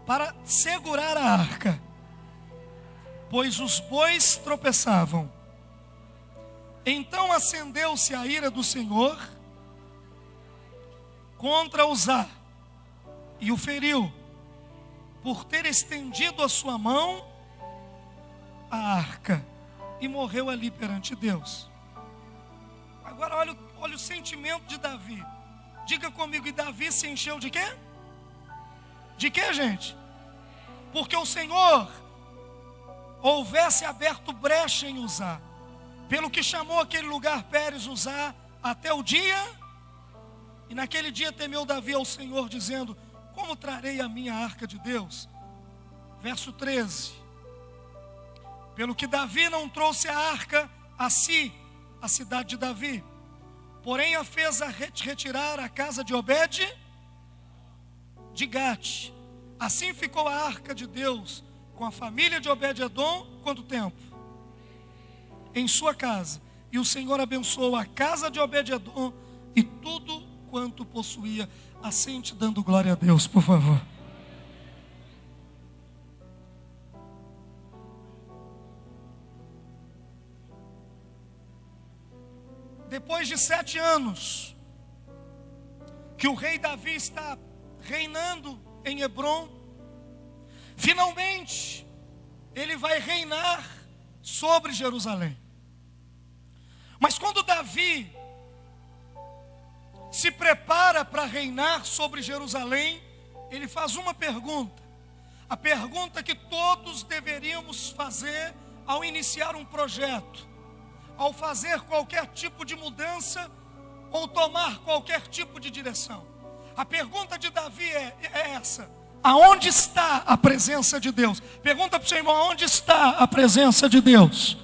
para segurar a arca, pois os bois tropeçavam. Então acendeu-se a ira do Senhor contra Uzá e o feriu, por ter estendido a sua mão à arca, e morreu ali perante Deus. Agora olha o sentimento de Davi. Diga comigo, e Davi se encheu de quê? De quê, gente? Porque o Senhor houvesse aberto brecha em Uzá, pelo que chamou aquele lugar Pérez Uzá até o dia. E naquele dia temeu Davi ao Senhor, dizendo: como trarei a minha arca de Deus? Verso 13. Pelo que Davi não trouxe a arca a si, a cidade de Davi, porém a fez retirar a casa de Obed de Gate. Assim ficou a arca de Deus com a família de Obed-edom, quanto tempo? Em sua casa. E o Senhor abençoou a casa de Obed-edom e tudo quanto possuía. Assente dando glória a Deus, por favor. Depois de 7 anos que o rei Davi está reinando em Hebrom, finalmente ele vai reinar sobre Jerusalém. Mas quando Davi se prepara para reinar sobre Jerusalém, ele faz uma pergunta. A pergunta que todos deveríamos fazer ao iniciar um projeto, ao fazer qualquer tipo de mudança ou tomar qualquer tipo de direção. A pergunta de Davi é essa: aonde está a presença de Deus? Pergunta para o seu irmão: aonde está a presença de Deus?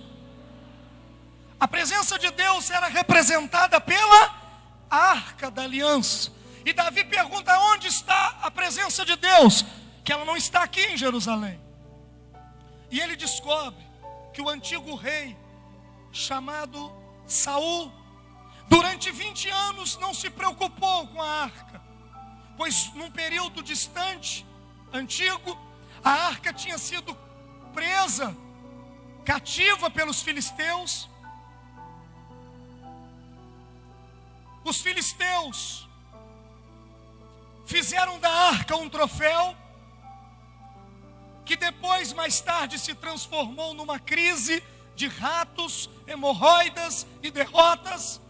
A presença de Deus era representada pela arca da aliança. E Davi pergunta: onde está a presença de Deus? Que ela não está aqui em Jerusalém. E ele descobre que o antigo rei, chamado Saul, durante 20 anos não se preocupou com a arca, pois num período distante, antigo, a arca tinha sido presa, cativa pelos filisteus. Os filisteus fizeram da arca um troféu, que depois, mais tarde, se transformou numa crise de ratos, hemorroidas e derrotas.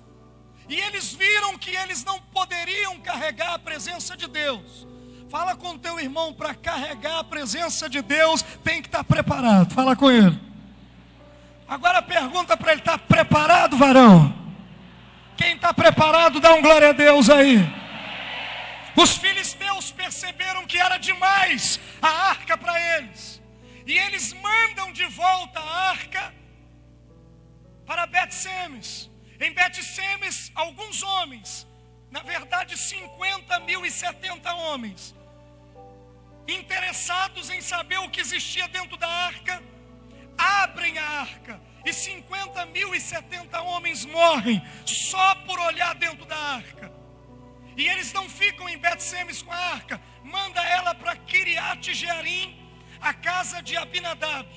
E eles viram que eles não poderiam carregar a presença de Deus. Fala com o teu irmão: para carregar a presença de Deus tem que estar preparado. Fala com ele. Agora pergunta para ele: está preparado, varão? Quem está preparado, dá um glória a Deus aí. Os filisteus perceberam que era demais a arca para eles, e eles mandam de volta a arca para Bet-Semes. Em Bet-Semes, alguns homens, na verdade 50.070 homens, interessados em saber o que existia dentro da arca, abrem a arca, e 50.070 homens morrem só por olhar dentro da arca. E eles não ficam em Bet-Semes com a arca, manda ela para Kiriat Jearim, a casa de Abinadab,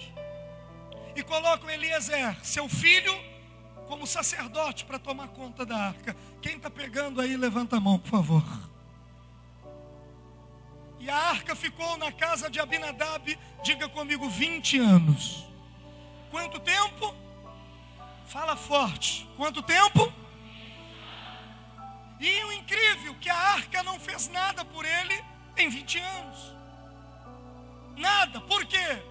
e colocam Eliezer, seu filho, como sacerdote para tomar conta da arca. Quem está pegando aí, levanta a mão, por favor. E a arca ficou na casa de Abinadab, diga comigo, 20 anos. Quanto tempo? Fala forte. Quanto tempo? E o incrível, que a arca não fez nada por ele em 20 anos. Nada. Por quê?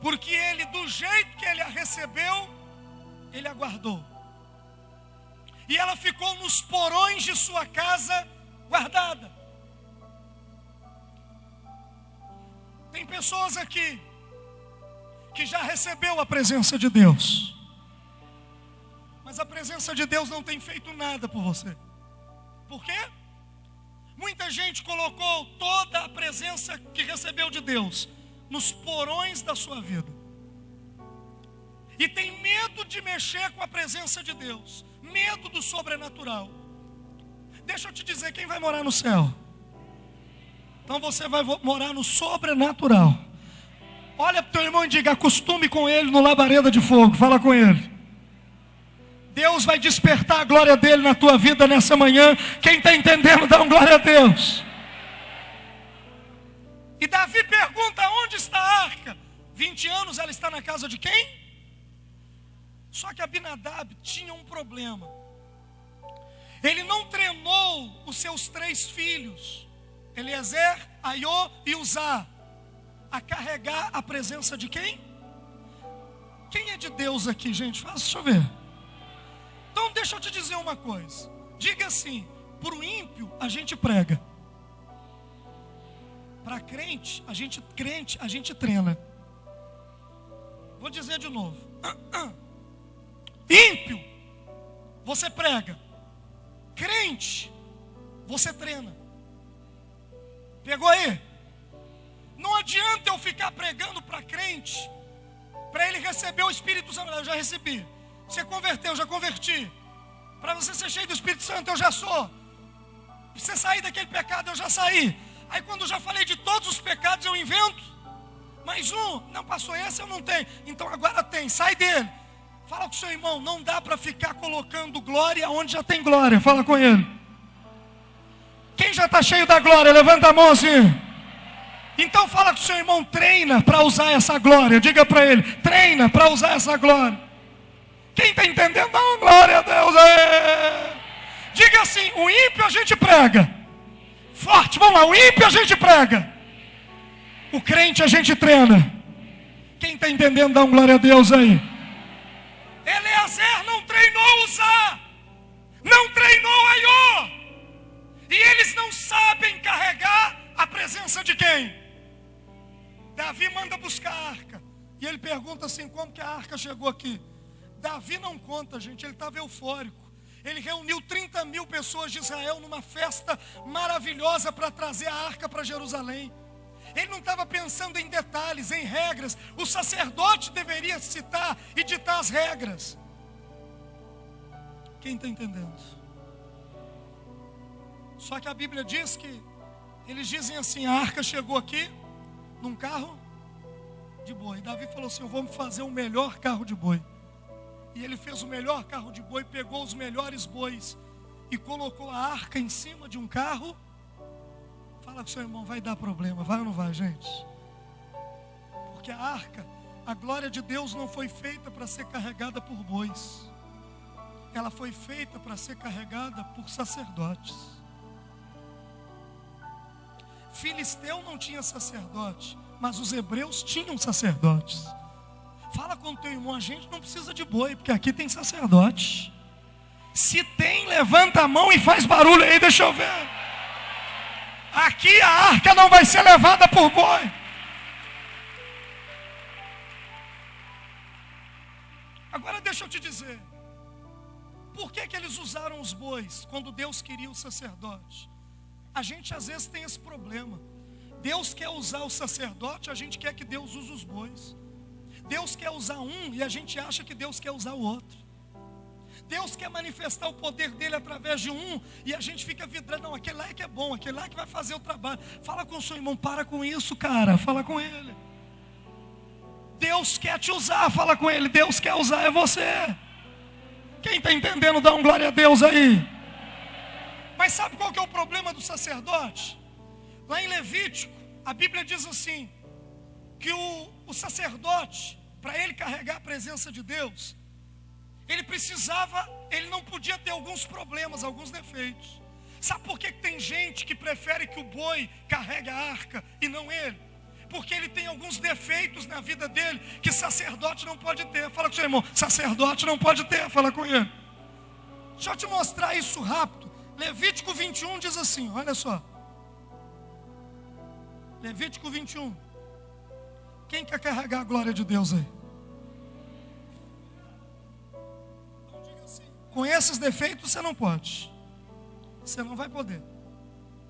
Porque ele, do jeito que ele a recebeu, ele a guardou. E ela ficou nos porões de sua casa guardada. Tem pessoas aqui que já recebeu a presença de Deus, mas a presença de Deus não tem feito nada por você. Por quê? Muita gente colocou toda a presença que recebeu de Deus nos porões da sua vida, e tem medo de mexer com a presença de Deus, medo do sobrenatural. Deixa eu te dizer, quem vai morar no céu? Então você vai morar no sobrenatural. Olha para o teu irmão e diga: acostume com ele no labareda de fogo. Fala com ele. Deus vai despertar a glória dele na tua vida nessa manhã. Quem está entendendo, dá um glória a Deus. E Davi pergunta: onde está a arca? 20 anos ela está na casa de quem? Só que Abinadab tinha um problema. Ele não treinou os seus 3 filhos, Eliezer, Aiô e Uzá, a carregar a presença de quem? Quem é de Deus aqui, gente? Deixa eu ver. Então deixa eu te dizer uma coisa. Diga assim: para o ímpio a gente prega, para crente a gente treina. Vou dizer de novo. Ímpio, você prega. Crente, você treina. Pegou aí? Não adianta eu ficar pregando para crente, para ele receber o Espírito Santo. Eu já recebi. Você converteu, eu já converti. Para você ser cheio do Espírito Santo, eu já sou. Para você sair daquele pecado, eu já saí. Aí quando eu já falei de todos os pecados, eu invento mais um. Não passou esse, eu não tenho. Então agora tem, sai dele. Fala com o seu irmão: não dá para ficar colocando glória onde já tem glória. Fala com ele. Quem já está cheio da glória, levanta a mão assim. Então fala com o seu irmão: treina para usar essa glória. Diga para ele: treina para usar essa glória. Quem está entendendo? Dá uma glória a Deus. Diga assim: o ímpio a gente prega. Forte, vamos lá. O ímpio a gente prega. O crente a gente treina. Quem está entendendo? Dá uma glória a Deus aí. Eliezer não treinou Uzá, não treinou Aiô, e eles não sabem carregar a presença de quem? Davi manda buscar a arca, e ele pergunta assim: como que a arca chegou aqui? Davi não conta, gente, ele estava eufórico. Ele reuniu 30 mil pessoas de Israel numa festa maravilhosa para trazer a arca para Jerusalém. Ele não estava pensando em detalhes, em regras. O sacerdote deveria citar e ditar as regras. Quem está entendendo? Só que a Bíblia diz que eles dizem assim: a arca chegou aqui num carro de boi. Davi falou assim: eu vou fazer o melhor carro de boi. E ele fez o melhor carro de boi, pegou os melhores bois e colocou a arca em cima de um carro. Fala com o seu irmão: vai dar problema. Vai ou não vai, gente? Porque a arca, a glória de Deus não foi feita para ser carregada por bois. Ela foi feita para ser carregada por sacerdotes. Filisteu não tinha sacerdote, mas os hebreus tinham sacerdotes. Fala com o teu irmão: a gente não precisa de boi, porque aqui tem sacerdote. Se tem, levanta a mão e faz barulho aí, deixa eu ver. Aqui a arca não vai ser levada por boi. Agora deixa eu te dizer, por que eles usaram os bois quando Deus queria o sacerdote? A gente às vezes tem esse problema. Deus quer usar o sacerdote, a gente quer que Deus use os bois. Deus quer usar um e a gente acha que Deus quer usar o outro. Deus quer manifestar o poder dele através de um e a gente fica vidrando: não, aquele lá é que é bom, aquele lá é que vai fazer o trabalho. Fala com o seu irmão: para com isso, cara. Fala com ele. Deus quer te usar. Fala com ele: Deus quer usar é você. Quem está entendendo, dá um glória a Deus aí. Mas sabe qual que é o problema do sacerdote? Lá em Levítico, a Bíblia diz assim, que o sacerdote, para ele carregar a presença de Deus, ele não podia ter alguns problemas, alguns defeitos. Sabe por que tem gente que prefere que o boi carregue a arca e não ele? Porque ele tem alguns defeitos na vida dele que sacerdote não pode ter. Fala com o seu irmão: sacerdote não pode ter. Fala com ele. Deixa eu te mostrar isso rápido. Levítico 21 diz assim, olha só. Levítico 21. Quem quer carregar a glória de Deus aí? Então diga assim: com esses defeitos você não pode. Você não vai poder.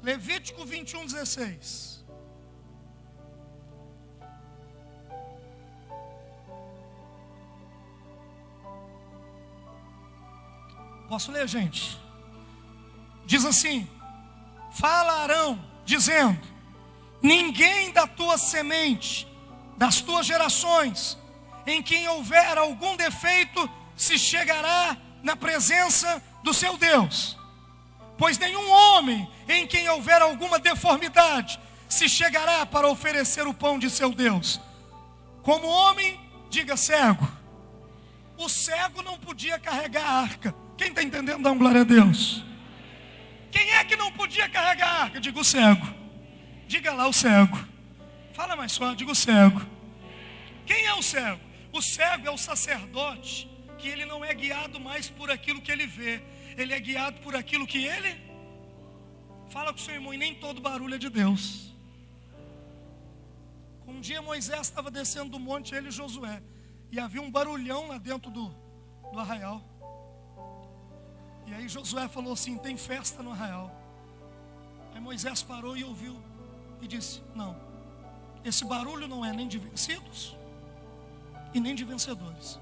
Levítico 21, 16. Posso ler, gente? Diz assim: fala Arão, dizendo: ninguém da tua semente, das tuas gerações, em quem houver algum defeito, se chegará na presença do seu Deus. Pois nenhum homem em quem houver alguma deformidade se chegará para oferecer o pão de seu Deus. Como homem, diga cego. O cego não podia carregar a arca. Quem está entendendo, dá uma glória a Deus. Quem é que não podia carregar a arca? Diga o cego. Diga lá o cego. Fala mais forte, diga o cego. Quem é o cego? O cego é o sacerdote, que ele não é guiado mais por aquilo que ele vê. Ele é guiado por aquilo que ele... Fala com o seu irmão, e nem todo barulho é de Deus. Um dia Moisés estava descendo do monte, ele e Josué, e havia um barulhão lá dentro do arraial. E aí Josué falou assim: tem festa no arraial. Aí Moisés parou e ouviu e disse: não, esse barulho não é nem de vencidos e nem de vencedores.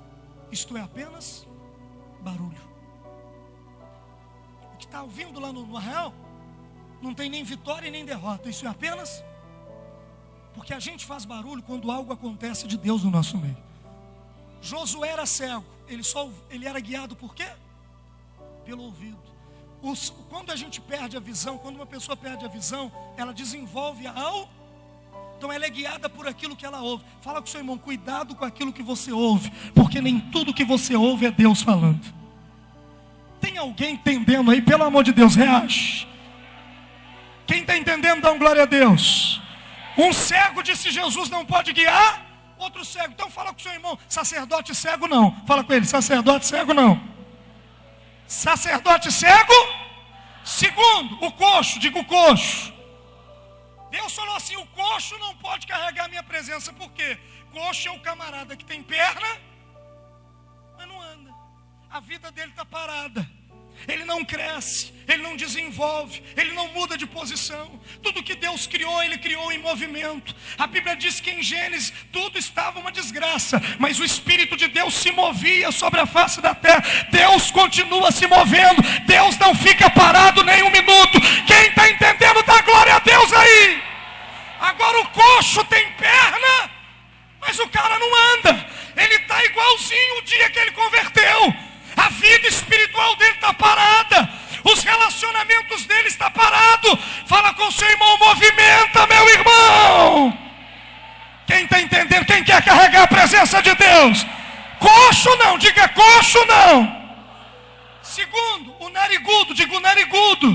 Isto é apenas barulho. O que está ouvindo lá no arraial não tem nem vitória e nem derrota. Isso é apenas... Porque a gente faz barulho quando algo acontece de Deus no nosso meio. Josué era cego. Ele era guiado por quê? Pelo ouvido. Quando a gente perde a visão, quando uma pessoa perde a visão, ela desenvolve então ela é guiada por aquilo que ela ouve. Fala com o seu irmão, cuidado com aquilo que você ouve, porque nem tudo que você ouve é Deus falando. Tem alguém entendendo aí? Pelo amor de Deus, reage. Quem está entendendo, dá um glória a Deus. Um cego disse: Jesus não pode guiar outro cego. Então fala com o seu irmão, sacerdote cego não. Fala com ele, sacerdote cego não. Sacerdote cego. Segundo, o coxo, diga o coxo. Deus falou assim: o coxo não pode carregar a minha presença. Por quê? Coxo é o camarada que tem perna, mas não anda. A vida dele está parada. Ele não cresce, ele não desenvolve, ele não muda de posição. Tudo que Deus criou, ele criou em movimento. A Bíblia diz que em Gênesis tudo estava uma desgraça, mas o Espírito de Deus se movia sobre a face da terra. Deus continua se movendo. Deus não fica parado nem um minuto. Quem está entendendo, dá glória a Deus aí. Agora o coxo tem perna, mas o cara não anda. Ele está igualzinho o dia que ele converteu. A vida espiritual dele está parada. Os relacionamentos dele estão parados. Fala com o seu irmão, movimenta, meu irmão. Quem está entendendo? Quem quer carregar a presença de Deus? Coxo não, diga coxo não. Segundo, o narigudo, diga o narigudo.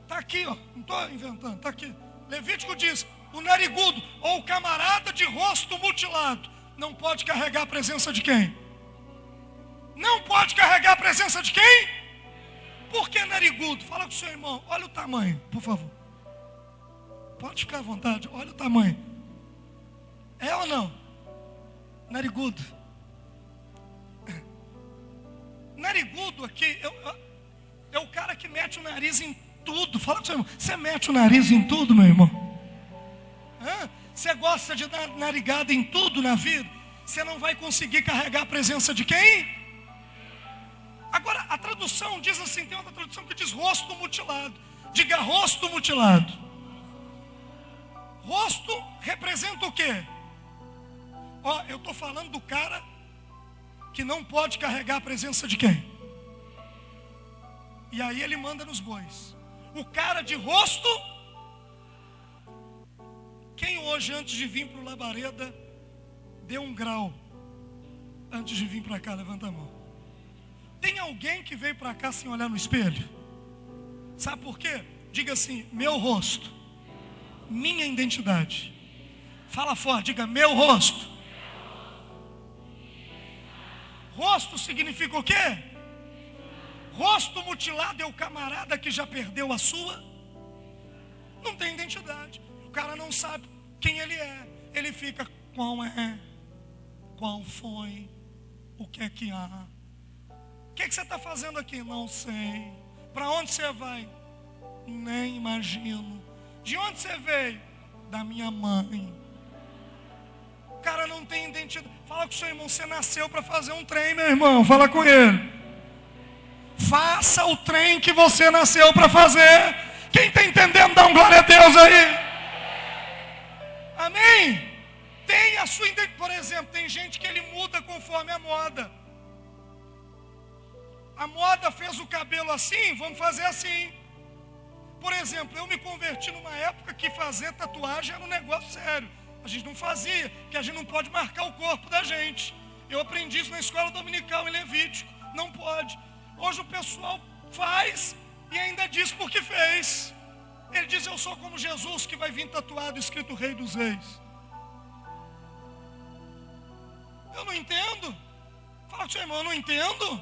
Está aqui, ó, não estou inventando, está aqui. Levítico diz: o narigudo, ou o camarada de rosto mutilado, não pode carregar a presença de quem? Não pode carregar a presença de quem? Por que narigudo? Fala com o seu irmão, olha o tamanho, por favor. Pode ficar à vontade, olha o tamanho. É ou não? Narigudo. Narigudo aqui é o cara que mete o nariz em tudo. Fala com o seu irmão, você mete o nariz em tudo, meu irmão? Você gosta de dar narigada em tudo na vida? Você não vai conseguir carregar a presença de quem? Agora, a tradução diz assim, tem outra tradução que diz rosto mutilado. Diga rosto mutilado. Rosto representa o quê? Ó, eu estou falando do cara que não pode carregar a presença de quem? E aí ele manda nos bois. O cara de rosto. Quem hoje, antes de vir para o Labareda, deu um grau antes de vir para cá? Levanta a mão. Tem alguém que veio para cá sem olhar no espelho? Sabe por quê? Diga assim, meu rosto, minha identidade. Fala forte, diga meu rosto. Rosto significa o quê? Rosto mutilado é o camarada que já perdeu a sua. Não tem identidade. O cara não sabe quem ele é. Ele fica, qual é, qual foi, o que é que há. O que você está fazendo aqui? Não sei. Para onde você vai? Nem imagino. De onde você veio? Da minha mãe. O cara não tem identidade. Fala com o seu irmão, você nasceu para fazer um trem, meu irmão. Fala com ele. Faça o trem que você nasceu para fazer. Quem está entendendo, dá um glória a Deus aí. Por exemplo, tem gente que ele muda conforme a moda. A moda fez o cabelo assim, vamos fazer assim. Por exemplo, eu me converti numa época que fazer tatuagem era um negócio sério. A gente não fazia, porque a gente não pode marcar o corpo da gente. Eu aprendi isso na escola dominical em Levítico. Não pode. Hoje o pessoal faz e ainda diz porque fez. Ele diz: eu sou como Jesus, que vai vir tatuado, escrito Rei dos Reis. Eu não entendo. Fala com o seu irmão: eu não entendo.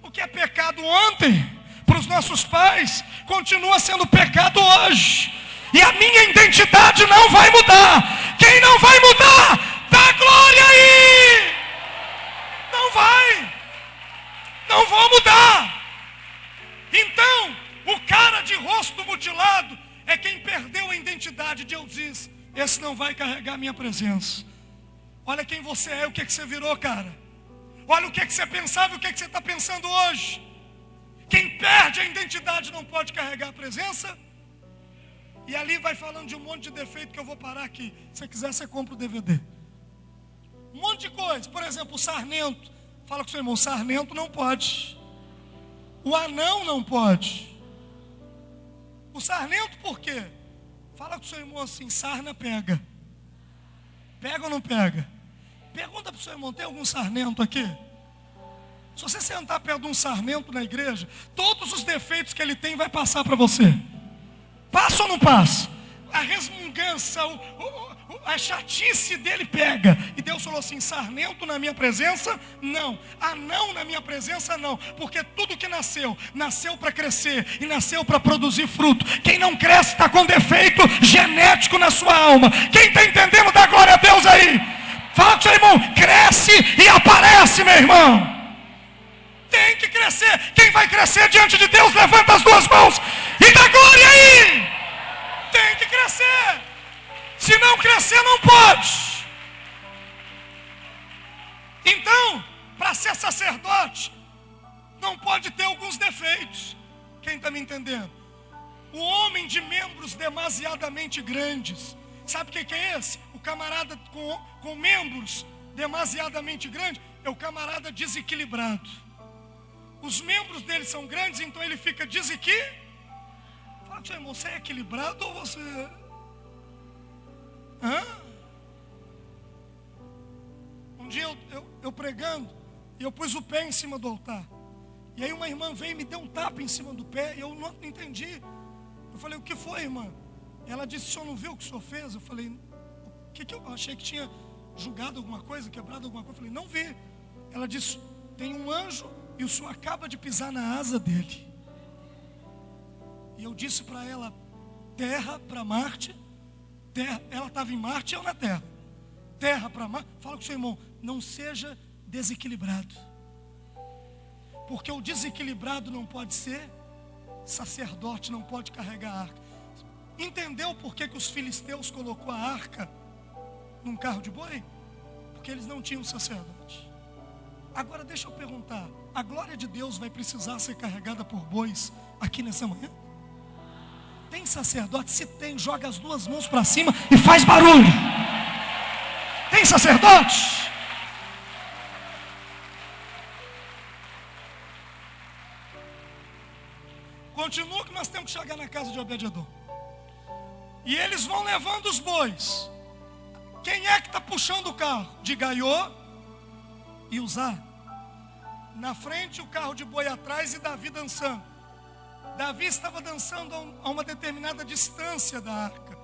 O que é pecado ontem, para os nossos pais, continua sendo pecado hoje. E a minha identidade não vai mudar. Quem não vai mudar, dá glória aí. Não vai. Não vou mudar. Então, o cara de rosto mutilado é quem perdeu a identidade. Deus diz: esse não vai carregar a minha presença. Olha quem você é, o que você virou, cara. Olha o que você pensava e o que você está pensando hoje. Quem perde a identidade não pode carregar a presença. E ali vai falando de um monte de defeito que eu vou parar aqui. Se você quiser, você compra o DVD. Um monte de coisa. Por exemplo, o sarnento. Fala com o seu irmão: sarnento não pode. O anão não pode. O sarnento por quê? Fala com o seu irmão assim: sarna pega. Pega ou não pega? Pergunta para o seu irmão: tem algum sarnento aqui? Se você sentar perto de um sarnento na igreja, todos os defeitos que ele tem vai passar para você. Passa ou não passa? A resmungança, a chatice dele pega. E Deus falou assim: sarnento na minha presença, não. Anão na minha presença, não. Porque tudo que nasceu para crescer e nasceu para produzir fruto. Quem não cresce está com defeito genético na sua alma. Quem está entendendo, dá glória a Deus aí. Fala com seu irmão: cresce e aparece, meu irmão. Tem que crescer. Quem vai crescer diante de Deus, levanta as duas mãos e dá glória aí. Tem que crescer. Se não crescer, não pode. Então, para ser sacerdote, não pode ter alguns defeitos. Quem está me entendendo? O homem de membros demasiadamente grandes. Sabe o que é esse? O camarada com membros demasiadamente grandes é o camarada desequilibrado. Os membros dele são grandes, então ele fica desequilibrado. Fala com seu irmão: você é equilibrado ou você... Um dia eu pregando, e eu pus o pé em cima do altar. E aí uma irmã veio e me deu um tapa em cima do pé, e eu não entendi. Eu falei: o que foi, irmã? Ela disse: o senhor não viu o que o senhor fez? Eu falei: o que eu achei que tinha julgado alguma coisa, quebrado alguma coisa. Eu falei: não vi. Ela disse: tem um anjo e o senhor acaba de pisar na asa dele. E eu disse para ela: terra para Marte. Terra, ela estava em Marte e eu na terra. Terra para Marte. Fala com o seu irmão: não seja desequilibrado. Porque o desequilibrado não pode ser sacerdote, não pode carregar a arca. Entendeu por que os filisteus colocou a arca num carro de boi? Porque eles não tinham sacerdote. Agora deixa eu perguntar: a glória de Deus vai precisar ser carregada por bois aqui nessa manhã? Tem sacerdote? Se tem, joga as duas mãos para cima e faz barulho. Tem sacerdote? Continua que nós temos que chegar na casa de Obed-edom. E eles vão levando os bois. Quem é que está puxando o carro? De Gaiô e Uzá. Na frente o carro de boi atrás e Davi dançando. Davi estava dançando a uma determinada distância da arca,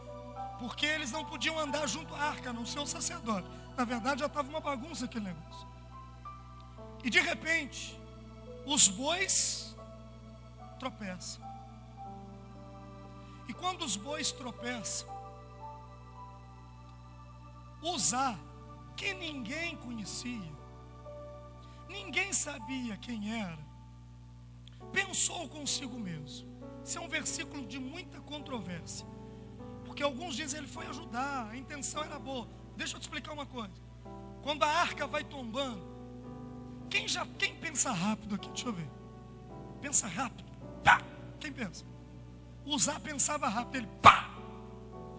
porque eles não podiam andar junto à arca, a não ser o sacerdote. Na verdade já estava uma bagunça aquele negócio. E de repente os bois tropeçam. E quando os bois tropeçam, Uzá, que ninguém conhecia, ninguém sabia quem era, pensou consigo mesmo. Esse é um versículo de muita controvérsia, porque alguns dizem ele foi ajudar, a intenção era boa. Deixa eu te explicar uma coisa. Quando a arca vai tombando, quem pensa rápido aqui? Deixa eu ver. Pensa rápido. Pá! Quem pensa? Uzá pensava rápido. Ele pá!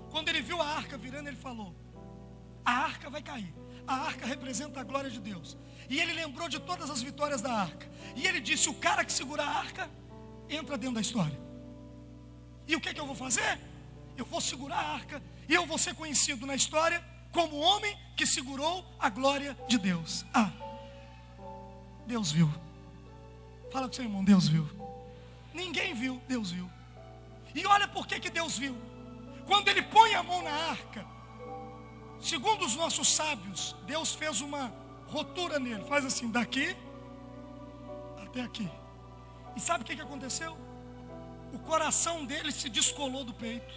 Quando ele viu a arca virando, ele falou: A arca vai cair. A arca representa a glória de Deus. E ele lembrou de todas as vitórias da arca. E ele disse: o cara que segura a arca entra dentro da história. E o que eu vou fazer? Eu vou segurar a arca e eu vou ser conhecido na história como o homem que segurou a glória de Deus. Deus viu. Fala com seu irmão: Deus viu. Ninguém viu, Deus viu. E olha por que Deus viu. Quando ele põe a mão na arca, segundo os nossos sábios, Deus fez uma rotura nele. Faz assim, daqui até aqui. E sabe o que aconteceu? O coração dele se descolou do peito.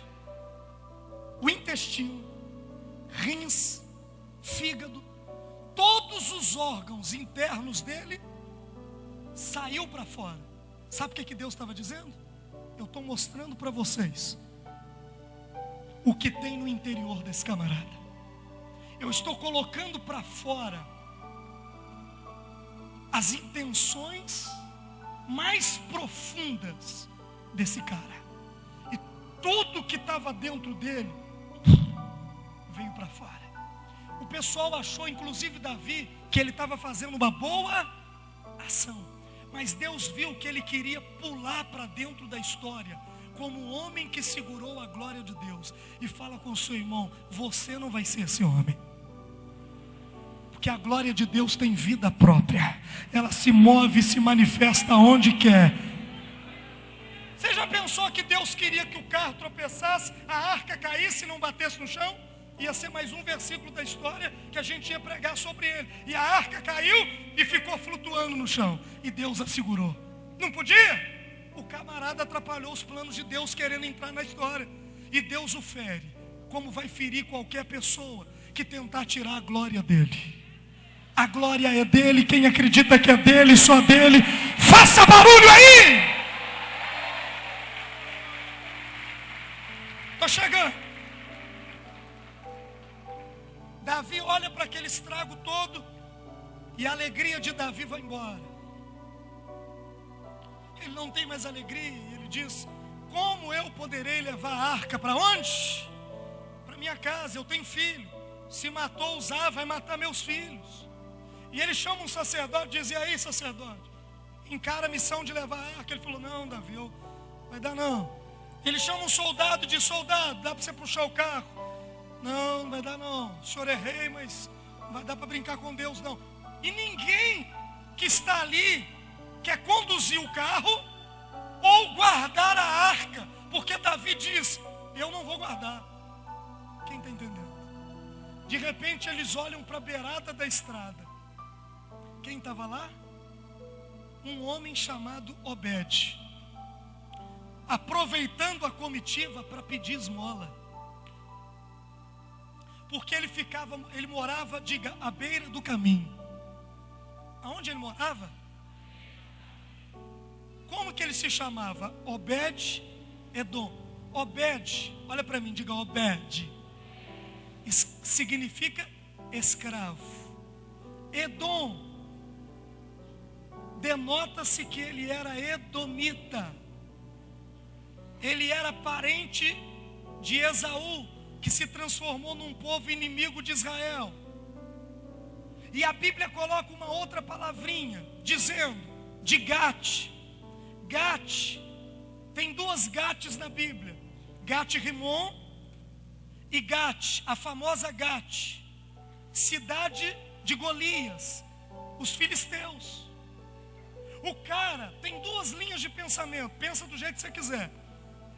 O intestino, rins, fígado, todos os órgãos internos dele saiu para fora. Sabe o que Deus estava dizendo? Eu estou mostrando para vocês o que tem no interior desse camarada. Eu estou colocando para fora as intenções mais profundas desse cara. E tudo que estava dentro dele veio para fora. O pessoal achou, inclusive Davi, que ele estava fazendo uma boa ação. Mas Deus viu que ele queria pular para dentro da história como um homem que segurou a glória de Deus. E fala com o seu irmão: você não vai ser esse homem. Porque a glória de Deus tem vida própria. Ela se move e se manifesta onde quer. Você já pensou que Deus queria que o carro tropeçasse, a arca caísse e não batesse no chão? Ia ser mais um versículo da história que a gente ia pregar sobre ele. E a arca caiu e ficou flutuando no chão. E Deus a segurou. Não podia? O camarada atrapalhou os planos de Deus querendo entrar na história. E Deus o fere, como vai ferir qualquer pessoa que tentar tirar a glória dele. A glória é dele. Quem acredita que é dele, só dele, faça barulho aí! Estou chegando. Davi olha para aquele estrago todo e a alegria de Davi vai embora. Ele não tem mais alegria. Ele diz: como eu poderei levar a arca para onde? Para minha casa, eu tenho filho. Se matou Uzá, vai matar meus filhos. E ele chama um sacerdote e diz: e aí, sacerdote, encara a missão de levar a arca. Ele falou: não, Davi, vai dar não. Ele chama um soldado e diz: soldado, dá para você puxar o carro? Não vai dar não. O senhor é rei, mas não vai dar para brincar com Deus não. E ninguém que está ali quer conduzir o carro ou guardar a arca, porque Davi diz: eu não vou guardar. Quem está entendendo? De repente eles olham para a beirada da estrada. Quem estava lá? Um homem chamado Obed, aproveitando a comitiva para pedir esmola. Porque ele morava, diga, à beira do caminho. Aonde ele morava? Como que ele se chamava? Obed Edom. Obed, olha para mim, diga Obed. Isso significa escravo. Edom, denota-se que ele era edomita. Ele era parente de Esaú, que se transformou num povo inimigo de Israel. E a Bíblia coloca uma outra palavrinha, dizendo, de Gate. Gate, tem duas Gates na Bíblia. Gate-Rimon e Gate, a famosa Gate, cidade de Golias, os filisteus. O cara tem duas linhas de pensamento, pensa do jeito que você quiser.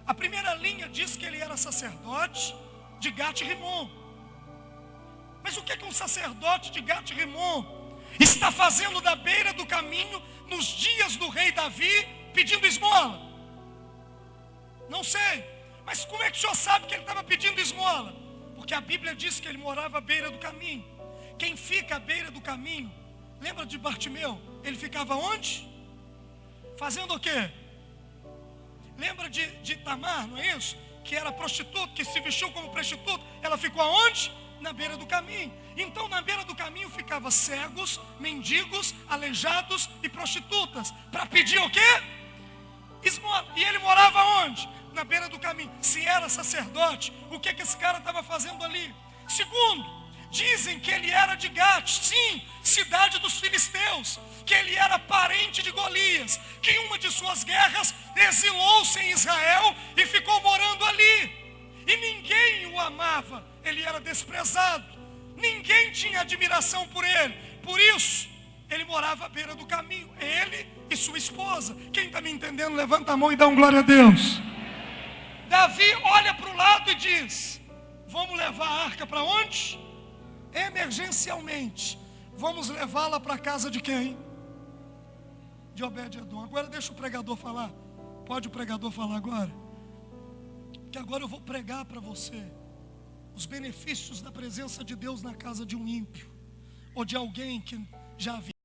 A primeira linha diz que ele era sacerdote de Gate-Rimon. Mas o que um sacerdote de Gate-Rimon está fazendo da beira do caminho nos dias do rei Davi pedindo esmola? Não sei. Mas como é que o senhor sabe que ele estava pedindo esmola? Porque a Bíblia diz que ele morava à beira do caminho. Quem fica à beira do caminho, lembra de Bartimeu? Ele ficava onde? Fazendo o quê? Lembra de Tamar, não é isso? Que era prostituta, que se vestiu como prostituta. Ela ficou aonde? Na beira do caminho. Então na beira do caminho ficava cegos, mendigos, aleijados e prostitutas. Para pedir o quê? Esmola. E ele morava onde? Na beira do caminho. Se era sacerdote, o que esse cara estava fazendo ali? Segundo, Dizem que ele era de Gat, sim, cidade dos filisteus, que ele era parente de Golias, que em uma de suas guerras exilou-se em Israel e ficou morando ali. E ninguém o amava, ele era desprezado, ninguém tinha admiração por ele. Por isso, ele morava à beira do caminho, ele e sua esposa. Quem está me entendendo, levanta a mão e dá um glória a Deus. Davi olha para o lado e diz: vamos levar a arca para onde? Emergencialmente, vamos levá-la para a casa de quem? De Obed-edom. Agora deixa o pregador falar. Pode o pregador falar agora? Que agora eu vou pregar para você os benefícios da presença de Deus na casa de um ímpio, ou de alguém que já havia